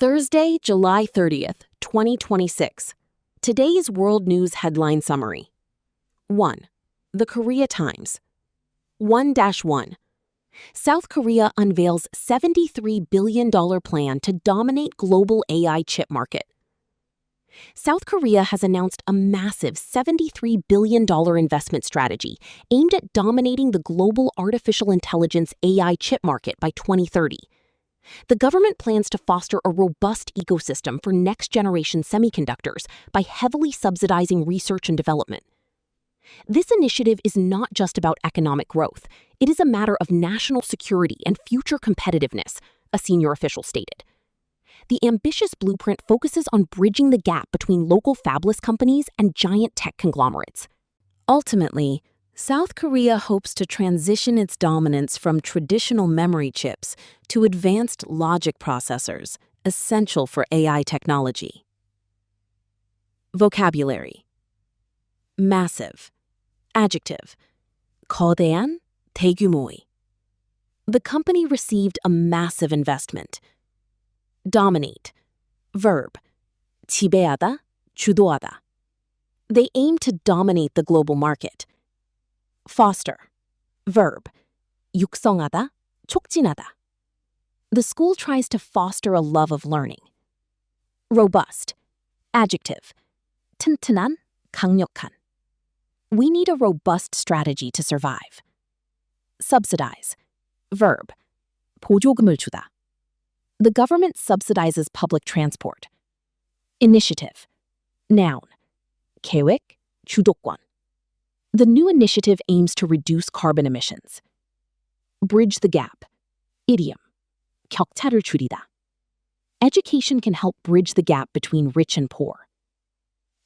Thursday, July 30th, 2026. Today's world news headline summary. 1. The Korea Times. 1-1. South Korea unveils $73 billion plan to dominate global AI chip market. South Korea has announced a massive $73 billion investment strategy aimed at dominating the global artificial intelligence AI chip market by 2030. The government plans to foster a robust ecosystem for next-generation semiconductors by heavily subsidizing research and development. This initiative is not just about economic growth. It is a matter of national security and future competitiveness, a senior official stated. The ambitious blueprint focuses on bridging the gap between local fabless companies and giant tech conglomerates. Ultimately, South Korea hopes to transition its dominance from traditional memory chips to advanced logic processors, essential for AI technology. Vocabulary. Massive. Adjective. 거대한, 대규모의. The company received a massive investment. Dominate. Verb. 지배하다, 주도하다. They aim to dominate the global market. Foster. Verb. 육성하다, 촉진하다. The school tries to foster a love of learning. Robust. Adjective. 튼튼한, 강력한. We need a robust strategy to survive. Subsidize. Verb. 보조금을 주다. The government subsidizes public transport. Initiative. Noun. 계획, 주도권. The new initiative aims to reduce carbon emissions. Bridge the gap. Idiom. 격차를 줄이다. Education can help bridge the gap between rich and poor.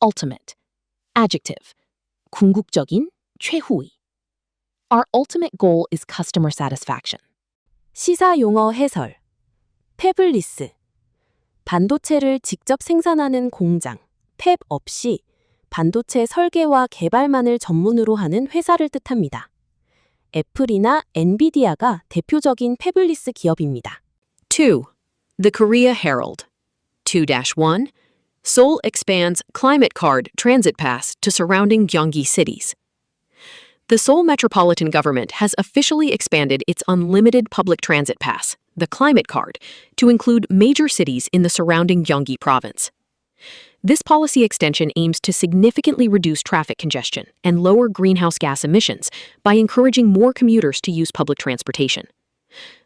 Ultimate. Adjective. 궁극적인, 최후의. Our ultimate goal is customer satisfaction. 시사 용어 해설. 패블리스. 반도체를 직접 생산하는 공장, 팹 없이 반도체 설계와 개발만을 전문으로 하는 회사를 뜻합니다. 애플이나 엔비디아가 대표적인 패블리스 기업입니다. 2. The Korea Herald. 2-1. Seoul expands Climate Card Transit Pass to surrounding Gyeonggi cities. The Seoul Metropolitan Government has officially expanded its unlimited public transit pass, the Climate Card, to include major cities in the surrounding Gyeonggi province. This policy extension aims to significantly reduce traffic congestion and lower greenhouse gas emissions by encouraging more commuters to use public transportation.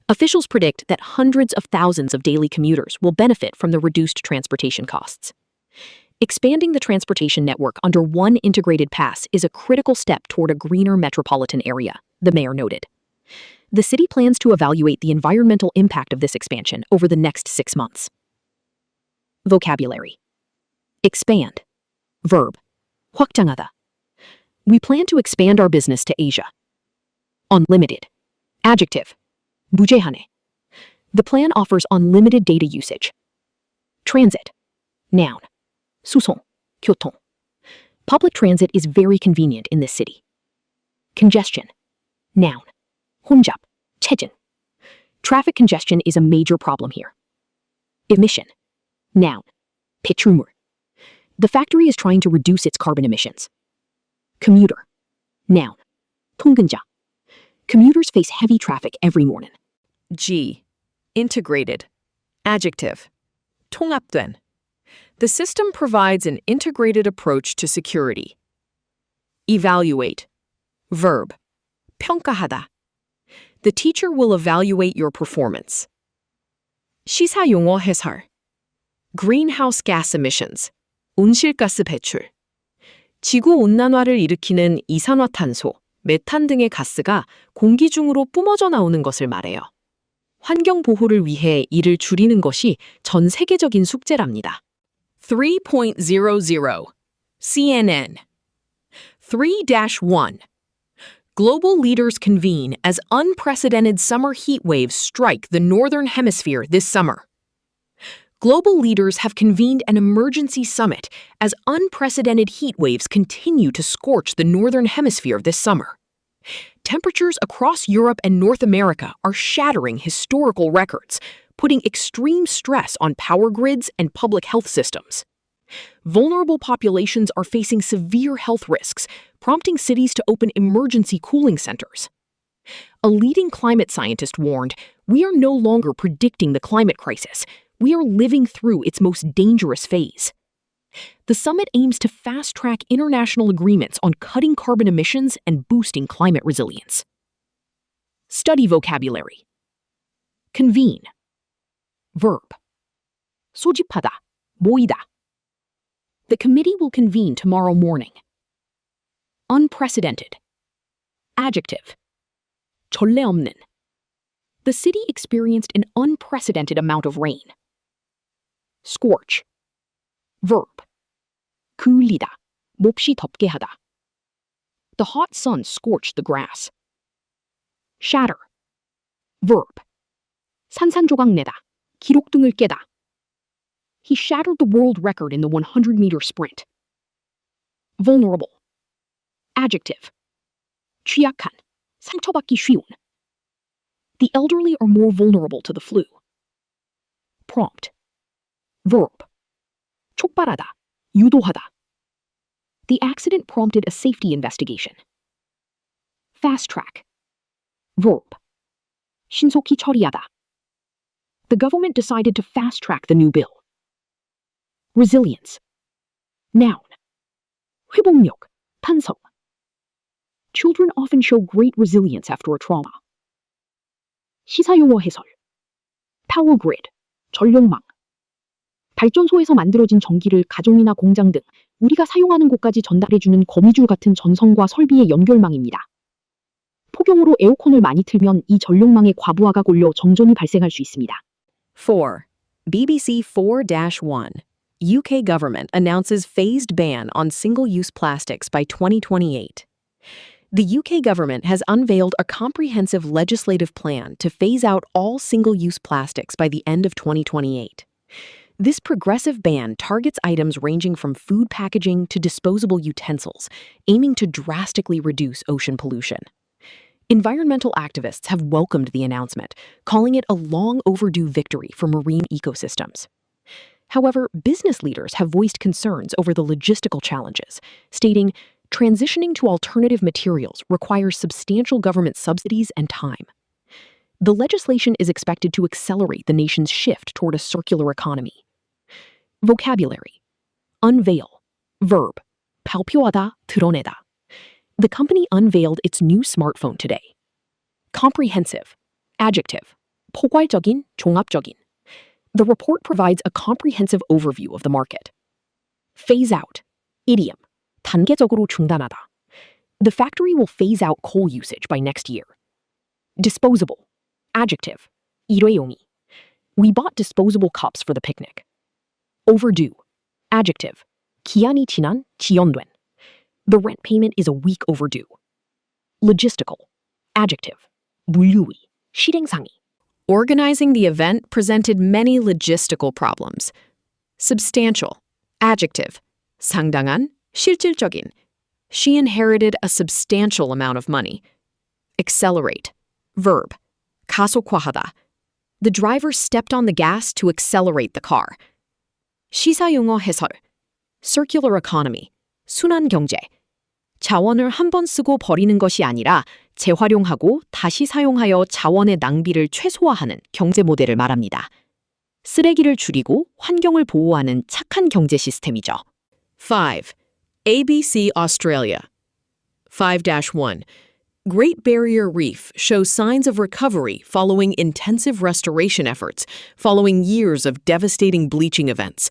Officials predict that hundreds of thousands of daily commuters will benefit from the reduced transportation costs. Expanding the transportation network under one integrated pass is a critical step toward a greener metropolitan area, the mayor noted. The city plans to evaluate the environmental impact of this expansion over the next 6 months. Vocabulary. Expand. Verb. 확장하다. We plan to expand our business to Asia. Unlimited. Adjective. 무제한의. The plan offers unlimited data usage. Transit. Noun. 수송, 교통. Public transit is very convenient in this city. Congestion. Noun. 혼잡, 체증. Traffic congestion is a major problem here. Emission. Noun. 폐출물. The factory is trying to reduce its carbon emissions. Commuter. Noun. 통근자. Commuters face heavy traffic every morning. G. Integrated. Adjective. 통합된. The system provides an integrated approach to security. Evaluate. Verb. 평가하다. The teacher will evaluate your performance. 시사 용어 해설. Greenhouse gas emissions. 온실가스 배출. 지구온난화를 일으키는 이산화탄소, 메탄 등의 가스가 공기 중으로 뿜어져 나오는 것을 말해요. 환경 보호를 위해 이를 줄이는 것이 전 세계적인 숙제랍니다. 3.00 CNN 3-1 Global leaders convene as unprecedented summer heat waves strike the northern hemisphere this summer. Global leaders have convened an emergency summit as unprecedented heat waves continue to scorch the northern hemisphere this summer. Temperatures across Europe and North America are shattering historical records, putting extreme stress on power grids and public health systems. Vulnerable populations are facing severe health risks, prompting cities to open emergency cooling centers. A leading climate scientist warned, "We are no longer predicting the climate crisis. We are living through its most dangerous phase." The summit aims to fast-track international agreements on cutting carbon emissions and boosting climate resilience. Study vocabulary. Convene. Verb. 소집하다, 모이다. The committee will convene tomorrow morning. Unprecedented. Adjective. 전례 없는. The city experienced an unprecedented amount of rain. Scorch. Verb. 그을리다, 몹시 덥게 하다. The hot sun scorched the grass. Shatter. Verb. 산산조각 내다, 기록등을 깨다. He shattered the world record in the 100-meter sprint. Vulnerable. Adjective. 취약한, 상처받기 쉬운. The elderly are more vulnerable to the flu. Prompt. Verb. 촉발하다, 유도하다. The accident prompted a safety investigation. Fast track. Verb. 신속히 처리하다. The government decided to fast track the new bill. Resilience. Noun. 회복력, 탄성. Children often show great resilience after a trauma. 시사용어 해설. Power grid, 전력망. 발전소에서 만들어진 전기를 가정이나 공장 등 우리가 사용하는 곳까지 전달해주는 거미줄 같은 전선과 설비의 연결망입니다. 폭염으로 에어컨을 많이 틀면 이 전력망에 과부하가 걸려 정전이 발생할 수 있습니다. 4. BBC 4-1. UK government announces phased ban on single-use plastics by 2028. The UK government has unveiled a comprehensive legislative plan to phase out all single-use plastics by the end of 2028. This progressive ban targets items ranging from food packaging to disposable utensils, aiming to drastically reduce ocean pollution. Environmental activists have welcomed the announcement, calling it a long overdue victory for marine ecosystems. However, business leaders have voiced concerns over the logistical challenges, stating, "Transitioning to alternative materials requires substantial government subsidies and time." The legislation is expected to accelerate the nation's shift toward a circular economy. Vocabulary. Unveil. Verb. 발표하다, 드러내다. The company unveiled its new smartphone today. Comprehensive. Adjective. 포괄적인, 종합적인. The report provides a comprehensive overview of the market. Phase out. Idiom. 단계적으로 중단하다. The factory will phase out coal usage by next year. Disposable. Adjective. 일회용이. We bought disposable cups for the picnic. Overdue. Adjective. 기한이 지난, 지연된. The rent payment is a week overdue. Logistical. Adjective. 물류위, 실행상의. Organizing the event presented many logistical problems. Substantial. Adjective. 상당한, 실질적인. She inherited a substantial amount of money. Accelerate. Verb. 가속화하다. The driver stepped on the gas to accelerate the car. 시사용어 해설. Circular economy. 순환 경제. 자원을 한 번 쓰고 버리는 것이 아니라 재활용하고 다시 사용하여 자원의 낭비를 최소화하는 경제 모델을 말합니다. 쓰레기를 줄이고 환경을 보호하는 착한 경제 시스템이죠. 5. ABC Australia. 5-1. Great Barrier Reef shows signs of recovery following intensive restoration efforts following years of devastating bleaching events.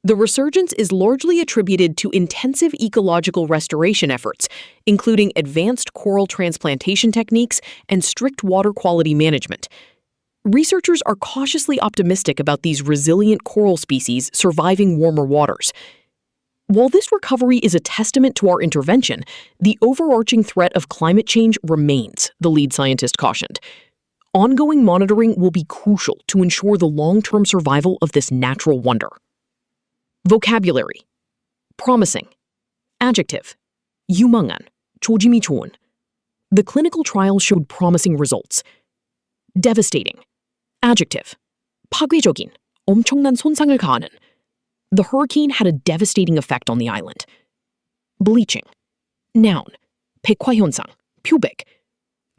The resurgence is largely attributed to intensive ecological restoration efforts, including advanced coral transplantation techniques and strict water quality management. Researchers are cautiously optimistic about these resilient coral species surviving warmer waters. While this recovery is a testament to our intervention, the overarching threat of climate change remains, the lead scientist cautioned. Ongoing monitoring will be crucial to ensure the long-term survival of this natural wonder. Vocabulary. Promising. Adjective. 유망한, 조짐이 좋은. The clinical trial showed promising results. Devastating. Adjective. 파괴적인, 엄청난 손상을 가하는. The hurricane had a devastating effect on the island. Bleaching. Noun. 백화현상, 표백.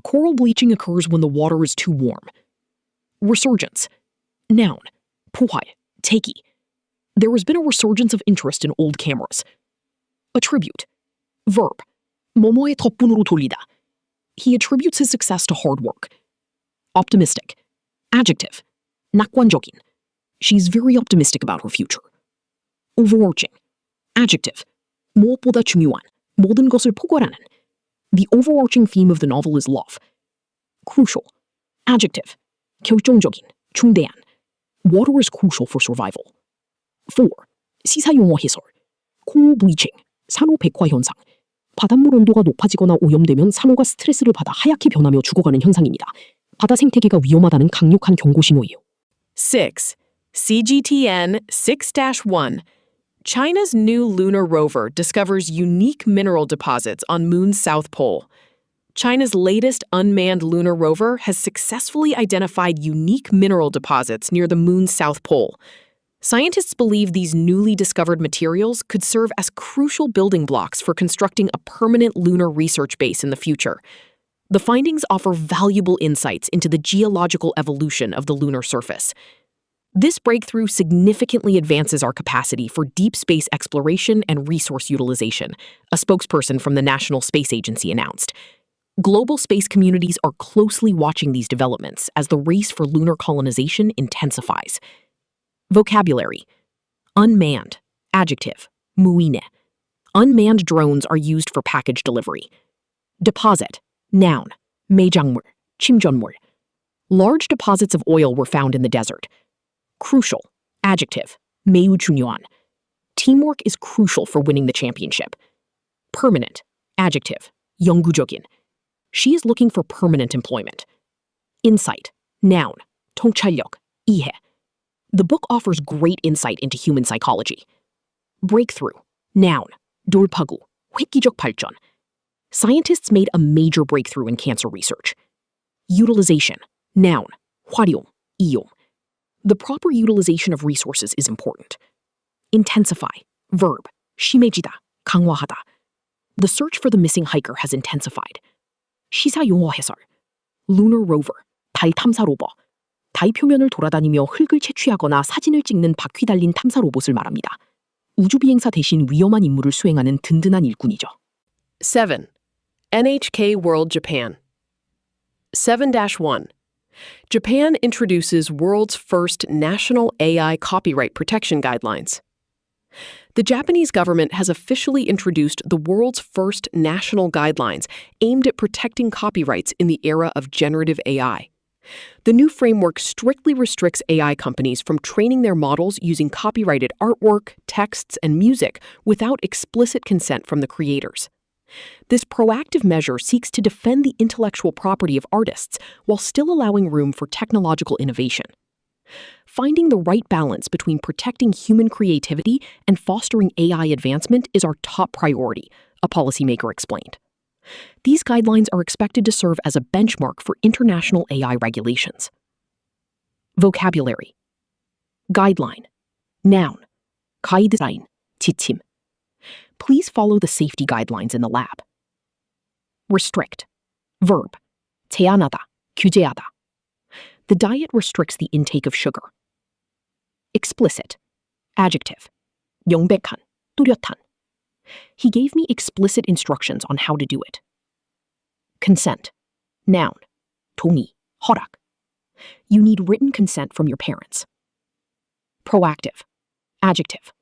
Coral bleaching occurs when the water is too warm. Resurgence. Noun. 포활, 태기. There has been a resurgence of interest in old cameras. Attribute. Verb. 뭐뭐의 덕분으로 돌리다. He attributes his success to hard work. Optimistic. Adjective. 낙관적인. She's very optimistic about her future. Overarching. Adjective. 무엇보다 중요한, 모든 것을 포괄하는. The overarching theme of the novel is love. Crucial. Adjective. 결정적인, 중대한. Water is crucial for survival. 4. 시사용어 해설. coral bleaching, 산호 백화 현상. 바닷물 온도가 높아지거나 오염되면 산호가 스트레스를 받아 하얗게 변하며 죽어가는 현상입니다. 바다 생태계가 위험하다는 강력한 경고 신호예요. 6. CGTN 6-1. China's new lunar rover discovers unique mineral deposits on Moon's south pole. China's latest unmanned lunar rover has successfully identified unique mineral deposits near the Moon's south pole. Scientists believe these newly discovered materials could serve as crucial building blocks for constructing a permanent lunar research base in the future. The findings offer valuable insights into the geological evolution of the lunar surface. This breakthrough significantly advances our capacity for deep space exploration and resource utilization, a spokesperson from the National Space Agency announced. Global space communities are closely watching these developments as the race for lunar colonization intensifies. Vocabulary. Unmanned. Adjective. 무인의. Unmanned drones are used for package delivery. Deposit. Noun. 매장물. 침전물. Large deposits of oil were found in the desert. Crucial. Adjective. 매우 중요한. Teamwork is crucial for winning the championship. Permanent. Adjective. 영구적인. She is looking for permanent employment. Insight. Noun. 통찰력. 이해. The book offers great insight into human psychology. Breakthrough. Noun. 돌파구. 획기적 발전. Scientists made a major breakthrough in cancer research. Utilization. Noun. 활용. 이용. The proper utilization of resources is important. Intensify. Verb. 심해지다. 강화하다. The search for the missing hiker has intensified. 시사 용어 해설. Lunar rover. 달 탐사 로버. 달 표면을 돌아다니며 흙을 채취하거나 사진을 찍는 바퀴 달린 탐사 로봇을 말합니다. 우주 비행사 대신 위험한 임무를 수행하는 든든한 일꾼이죠. 7. NHK World Japan 7-1. Japan introduces world's first national AI copyright protection guidelines. The Japanese government has officially introduced the world's first national guidelines aimed at protecting copyrights in the era of generative AI. The new framework strictly restricts AI companies from training their models using copyrighted artwork, texts, and music without explicit consent from the creators. This proactive measure seeks to defend the intellectual property of artists while still allowing room for technological innovation. Finding the right balance between protecting human creativity and fostering AI advancement is our top priority, a policymaker explained. These guidelines are expected to serve as a benchmark for international AI regulations. Vocabulary. Guideline. Noun. 가이드라인, 지침. Please follow the safety guidelines in the lab. Restrict. Verb. 제한하다, 규제하다. The diet restricts the intake of sugar. Explicit. Adjective. 명백한, 뚜렷한. He gave me explicit instructions on how to do it. Consent. Noun. 동의, 허락. You need written consent from your parents. Proactive. Adjective.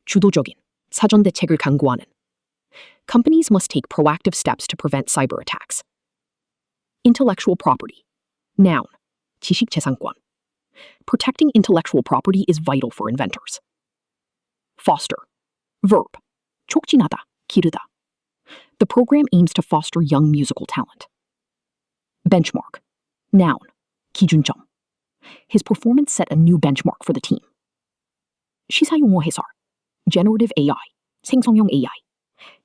주도적인, 사전 대책을 강구하는. Companies must take proactive steps to prevent cyber attacks. Intellectual property. Noun. 지식재산권. Protecting intellectual property is vital for inventors. Foster. Verb. 촉진하다, 기르다. The program aims to foster young musical talent. Benchmark. Noun. 기준점. His performance set a new benchmark for the team. 시사용어 해설. Generative AI. 생성형 AI.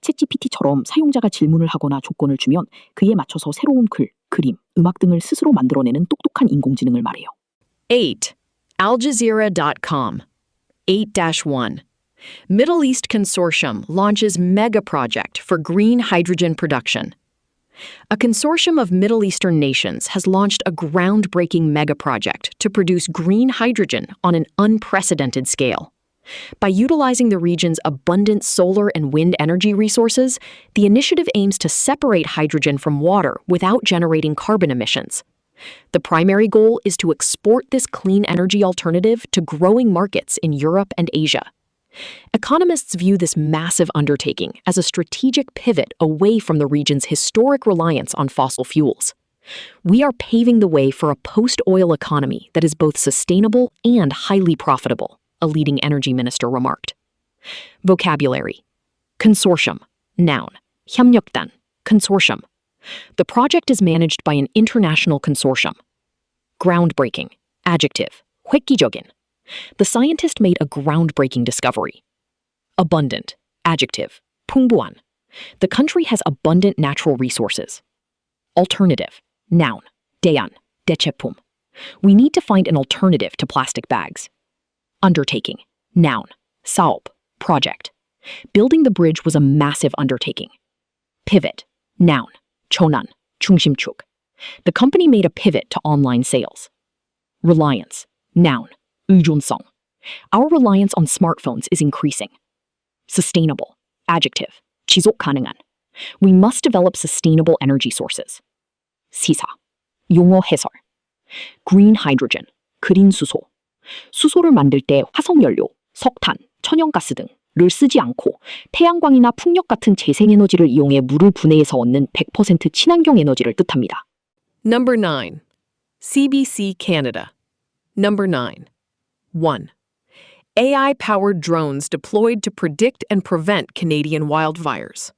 챗GPT처럼 사용자가 질문을 하거나 조건을 주면 그에 맞춰서 새로운 글, 그림, 음악 등을 스스로 만들어내는 똑똑한 인공지능을 말해요. 8. AlJazeera.com. 8-1. Middle East Consortium launches mega project for green hydrogen production. A consortium of Middle Eastern nations has launched a groundbreaking mega project to produce green hydrogen on an unprecedented scale. By utilizing the region's abundant solar and wind energy resources, the initiative aims to separate hydrogen from water without generating carbon emissions. The primary goal is to export this clean energy alternative to growing markets in Europe and Asia. Economists view this massive undertaking as a strategic pivot away from the region's historic reliance on fossil fuels. We are paving the way for a post-oil economy that is both sustainable and highly profitable, a leading energy minister remarked. Vocabulary. Consortium. Noun. 협력단. Consortium. The project is managed by an international consortium. Groundbreaking. Adjective. 획기적인. The scientist made a groundbreaking discovery. Abundant. Adjective. 풍부한. The country has abundant natural resources. Alternative. Noun. 대안. 대체품. We need to find an alternative to plastic bags. Undertaking. Noun. 사업. Project. Building the bridge was a massive undertaking. Pivot. Noun. 전환. 중심축. The company made a pivot to online sales. Reliance. Noun. 의존성. Our reliance on smartphones is increasing. Sustainable. Adjective. 지속 가능한. We must develop sustainable energy sources. 시사. 용어 해설. Green hydrogen. 그린 수소. 수소를 만들 때 화석연료, 석탄, 천연가스 등을 쓰지 않고 태양광이나 풍력 같은 재생에너지를 이용해 물을 분해해서 얻는 100% 친환경 에너지를 뜻합니다. Number 9. CBC Canada. Number 9. 1. AI-powered drones deployed to predict and prevent Canadian wildfires.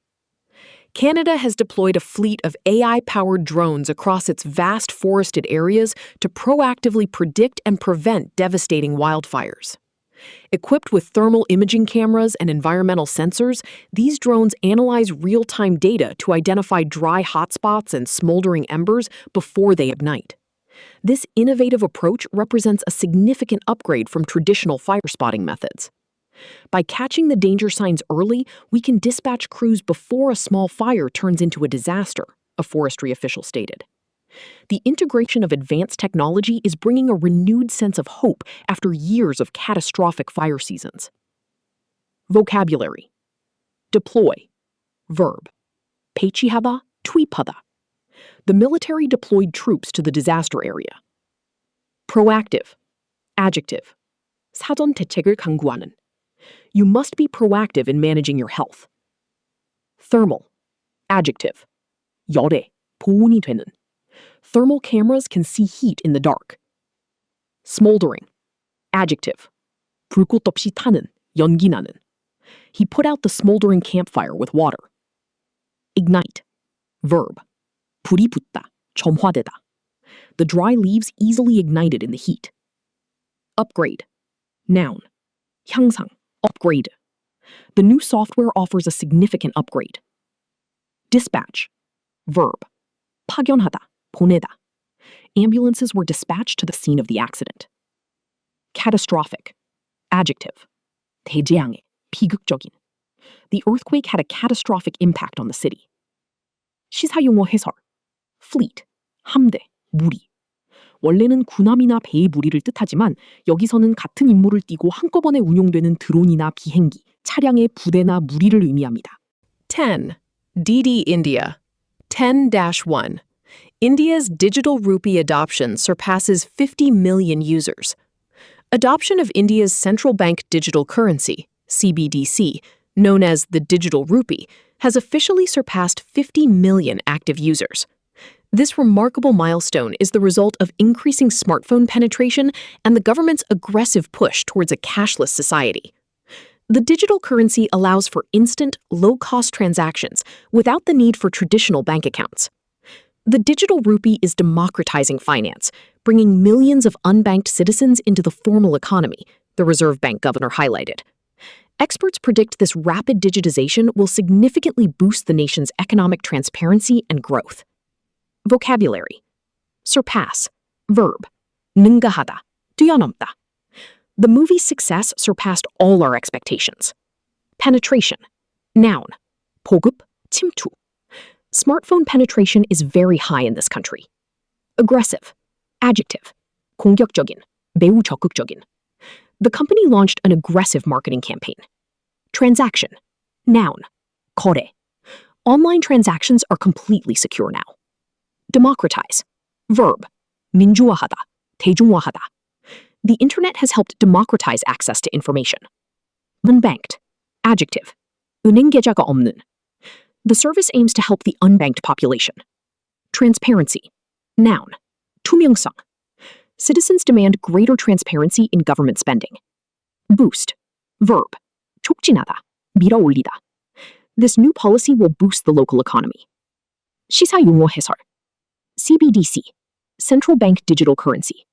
Canada has deployed a fleet of AI-powered drones across its vast forested areas to proactively predict and prevent devastating wildfires. Equipped with thermal imaging cameras and environmental sensors, these drones analyze real-time data to identify dry hotspots and smoldering embers before they ignite. This innovative approach represents a significant upgrade from traditional fire spotting methods. By catching the danger signs early, we can dispatch crews before a small fire turns into a disaster, a forestry official stated. The integration of advanced technology is bringing a renewed sense of hope after years of catastrophic fire seasons. Vocabulary. Deploy. Verb. 배치하다, 투입하다. The military deployed troops to the disaster area. Proactive. Adjective. 사전 대책을 강구하는. You must be proactive in managing your health. Thermal. Adjective. 열에, 보온이 되는. Thermal cameras can see heat in the dark. Smoldering. Adjective. 불꽃 없이 타는, 연기 나는. He put out the smoldering campfire with water. Ignite. Verb. 불이 붙다, 점화되다. The dry leaves easily ignited in the heat. Upgrade. Noun. 향상, upgrade. The new software offers a significant upgrade. Dispatch. Verb. 파견하다, 보내다. Ambulances were dispatched to the scene of the accident. Catastrophic. Adjective. 대재앙의, 비극적인. The earthquake had a catastrophic impact on the city. 시사용어 해설. Fleet, 함대, 무리. 원래는 군함이나 배의 무리를 뜻하지만 여기서는 같은 임무를 띠고 한꺼번에 운용되는 드론이나 비행기, 차량의 부대나 무리를 의미합니다. 10. DD India. 10-1. India's digital rupee adoption surpasses 50 million users. Adoption of India's central bank digital currency, CBDC, known as the digital rupee, has officially surpassed 50 million active users. This remarkable milestone is the result of increasing smartphone penetration and the government's aggressive push towards a cashless society. The digital currency allows for instant, low-cost transactions without the need for traditional bank accounts. The digital rupee is democratizing finance, bringing millions of unbanked citizens into the formal economy, the Reserve Bank governor highlighted. Experts predict this rapid digitization will significantly boost the nation's economic transparency and growth. Vocabulary. Surpass. Verb. 능가하다, 뛰어넘다. The movie's success surpassed all our expectations. Penetration. Noun. 보급, 침투. Smartphone penetration is very high in this country. Aggressive. Adjective. 공격적인, 매우 적극적인. The company launched an aggressive marketing campaign. Transaction. Noun. 거래. Online transactions are completely secure now. Democratize. Verb. 민주화하다, 대중화하다. The internet has helped democratize access to information. Unbanked. Adjective. 은행 계좌가 없는. The service aims to help the unbanked population. Transparency. Noun. 투명성. Citizens demand greater transparency in government spending. Boost. Verb. 촉진하다, 밀어올리다. This new policy will boost the local economy. 시사 용어 해설. CBDC. Central Bank Digital Currency.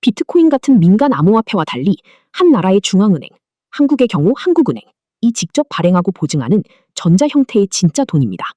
비트코인 같은 민간 암호화폐와 달리 한 나라의 중앙은행, 한국의 경우 한국은행이 직접 발행하고 보증하는 전자 형태의 진짜 돈입니다.